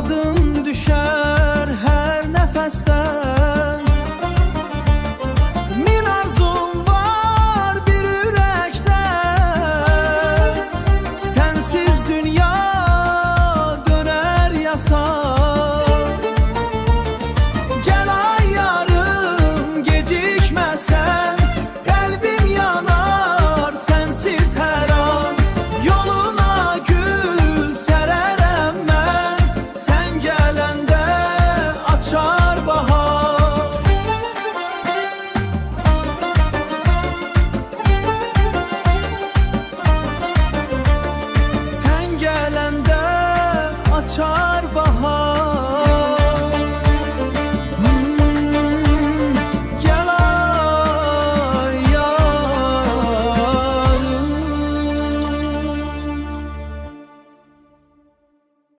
adın düşer her nefesten. Min arzum var bir yürekte, sensiz dünya döner yasa. Gel ay yarım gecikmesen, kalbim yanar sensiz her an. Yoluna gül sererem ben, sen gelende açar bahar. Sen gelende açar